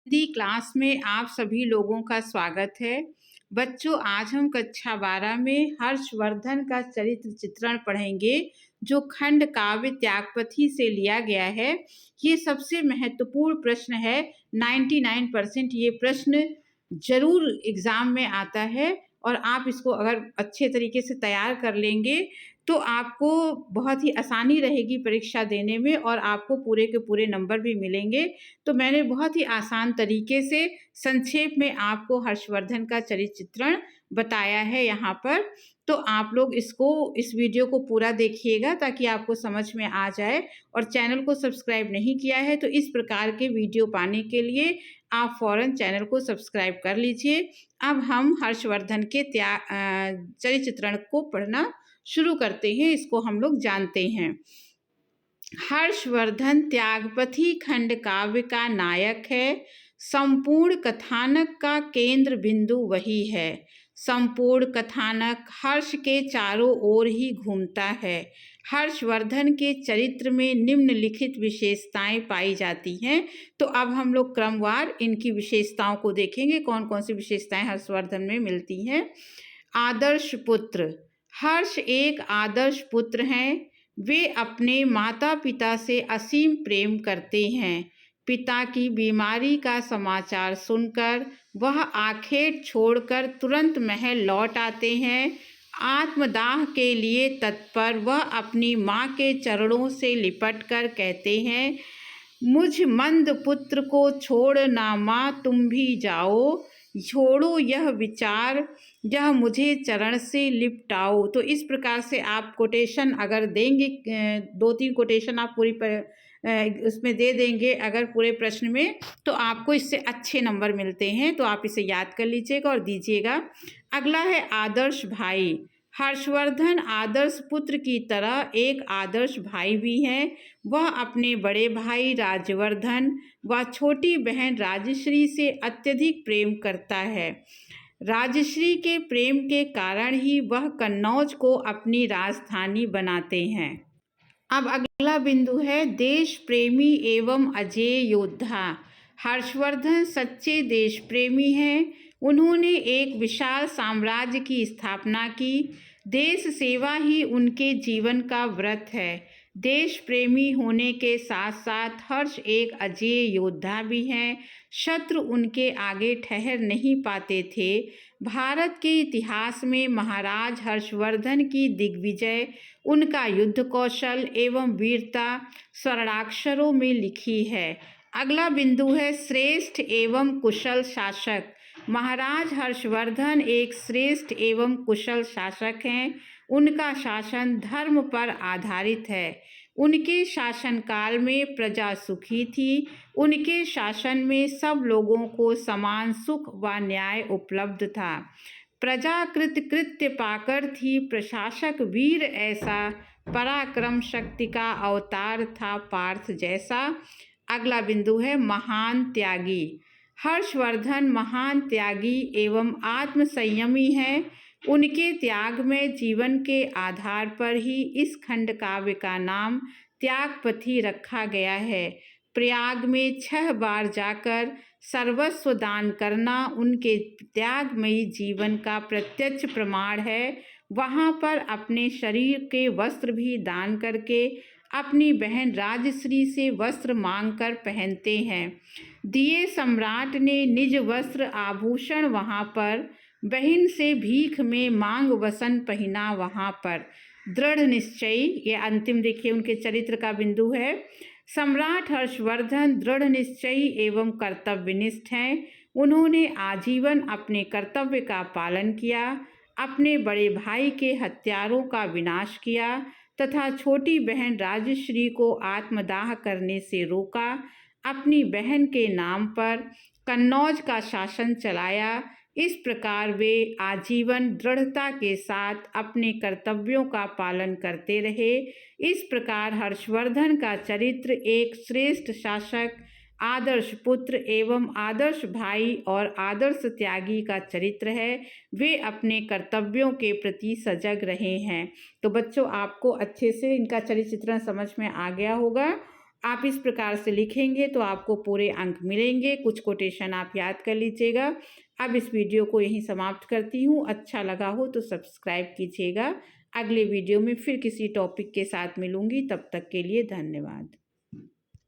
Hindi class में आप सभी लोगों का स्वागत है। बच्चों, आज हम कक्षा 12 में हर्षवर्धन का चरित्र चित्रण पढ़ेंगे, जो खंड काव्य त्यागपथी से लिया गया है। ये सबसे महत्वपूर्ण प्रश्न है। 99% ये प्रश्न जरूर एग्जाम में आता है और आप इसको अगर अच्छे तरीके से तैयार कर लेंगे तो आपको बहुत ही आसानी रहेगी परीक्षा देने में और आपको पूरे के पूरे नंबर भी मिलेंगे। तो मैंने बहुत ही आसान तरीके से संक्षेप में आपको हर्षवर्धन का चरित्र चित्रण बताया है यहाँ पर। तो आप लोग इस वीडियो को पूरा देखिएगा ताकि आपको समझ में आ जाए। और चैनल को सब्सक्राइब नहीं किया है तो इस प्रकार के वीडियो पाने के लिए आप फौरन चैनल को सब्सक्राइब कर लीजिए। अब हम हर्षवर्धन के चरित्र चित्रण को पढ़ना शुरू करते हैं। इसको हम लोग जानते हैं। हर्षवर्धन त्यागपथी खंड काव्य का नायक है। संपूर्ण कथानक का केंद्र बिंदु वही है। संपूर्ण कथानक हर्ष के चारों ओर ही घूमता है। हर्षवर्धन के चरित्र में निम्नलिखित विशेषताएं पाई जाती हैं। तो अब हम लोग क्रमवार इनकी विशेषताओं को देखेंगे, कौन कौन सी विशेषताएं हर्षवर्धन में मिलती हैं। आदर्श पुत्र। हर्ष एक आदर्श पुत्र हैं। वे अपने माता पिता से असीम प्रेम करते हैं। पिता की बीमारी का समाचार सुनकर वह आखेट छोड़कर तुरंत महल लौट आते हैं। आत्मदाह के लिए तत्पर वह अपनी माँ के चरणों से लिपटकर कहते हैं, मुझ मंद पुत्र को छोड़ ना माँ तुम भी जाओ, छोड़ो यह विचार, यह मुझे चरण से लिपटाओ। तो इस प्रकार से आप कोटेशन अगर देंगे, 2-3 कोटेशन आप उसमें दे देंगे अगर पूरे प्रश्न में, तो आपको इससे अच्छे नंबर मिलते हैं। तो आप इसे याद कर लीजिएगा और दीजिएगा। अगला है आदर्श भाई। हर्षवर्धन आदर्श पुत्र की तरह एक आदर्श भाई भी हैं। वह अपने बड़े भाई राजवर्धन व छोटी बहन राजश्री से अत्यधिक प्रेम करता है। राजश्री के प्रेम के कारण ही वह कन्नौज को अपनी राजधानी बनाते हैं। अब अगला बिंदु है देश प्रेमी एवं अजेय योद्धा। हर्षवर्धन सच्चे देश प्रेमी हैं। उन्होंने एक विशाल साम्राज्य की स्थापना की। देश सेवा ही उनके जीवन का व्रत है। देश प्रेमी होने के साथ साथ हर्ष एक अजेय योद्धा भी हैं। शत्रु उनके आगे ठहर नहीं पाते थे। भारत के इतिहास में महाराज हर्षवर्धन की दिग्विजय, उनका युद्ध कौशल एवं वीरता स्वर्णाक्षरों में लिखी है। अगला बिंदु है श्रेष्ठ एवं कुशल शासक। महाराज हर्षवर्धन एक श्रेष्ठ एवं कुशल शासक हैं। उनका शासन धर्म पर आधारित है। उनके शासनकाल में प्रजा सुखी थी। उनके शासन में सब लोगों को समान सुख व न्याय उपलब्ध था। प्रजा कृत्य पाकर थी। प्रशासक वीर ऐसा, पराक्रम शक्ति का अवतार था पार्थ जैसा। अगला बिंदु है महान त्यागी। हर्षवर्धन महान त्यागी एवं आत्म संयमी हैं। उनके त्याग में जीवन के आधार पर ही इस खंड काव्य का नाम त्यागपथी रखा गया है। प्रयाग में 6 बार जाकर सर्वस्व दान करना उनके त्यागमयी जीवन का प्रत्यक्ष प्रमाण है। वहाँ पर अपने शरीर के वस्त्र भी दान करके अपनी बहन राजश्री से वस्त्र मांगकर पहनते हैं। दिए सम्राट ने निज वस्त्र आभूषण वहाँ पर, बहन से भीख में मांग वसन पहना वहाँ पर। दृढ़ निश्चयी, ये अंतिम देखिए उनके चरित्र का बिंदु है। सम्राट हर्षवर्धन दृढ़ निश्चयी एवं कर्तव्यनिष्ठ हैं। उन्होंने आजीवन अपने कर्तव्य का पालन किया। अपने बड़े भाई के हत्यारों का विनाश किया तथा छोटी बहन राजश्री को आत्मदाह करने से रोका। अपनी बहन के नाम पर कन्नौज का शासन चलाया। इस प्रकार वे आजीवन दृढ़ता के साथ अपने कर्तव्यों का पालन करते रहे। इस प्रकार हर्षवर्धन का चरित्र एक श्रेष्ठ शासक, आदर्श पुत्र एवं आदर्श भाई और आदर्श त्यागी का चरित्र है। वे अपने कर्तव्यों के प्रति सजग रहे हैं। तो बच्चों, आपको अच्छे से इनका चरित्र चित्रण समझ में आ गया होगा आप इस प्रकार से लिखेंगे तो आपको पूरे अंक मिलेंगे। कुछ कोटेशन आप याद कर लीजिएगा। अब इस वीडियो को यहीं समाप्त करती हूँ। अच्छा लगा हो तो सब्सक्राइब कीजिएगा। अगले वीडियो में फिर किसी टॉपिक के साथ मिलूंगी। तब तक के लिए धन्यवाद।